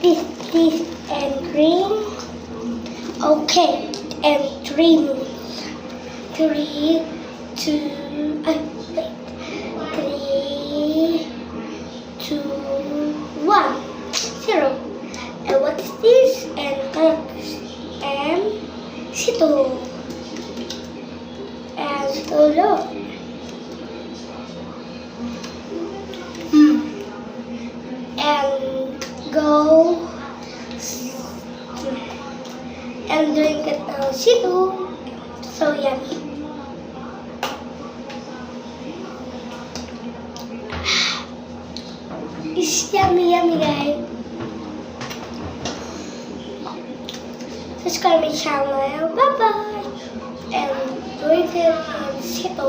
this, and green. Okay, and 3 minutes. 3, 2, wait. 3, 2, 1, 0. And what is this? And cactus. And situ. And solo. And go and drink it now. Situ. So yummy. It's yummy, guys. Subscribe my channel. Bye bye. And drink it and situ.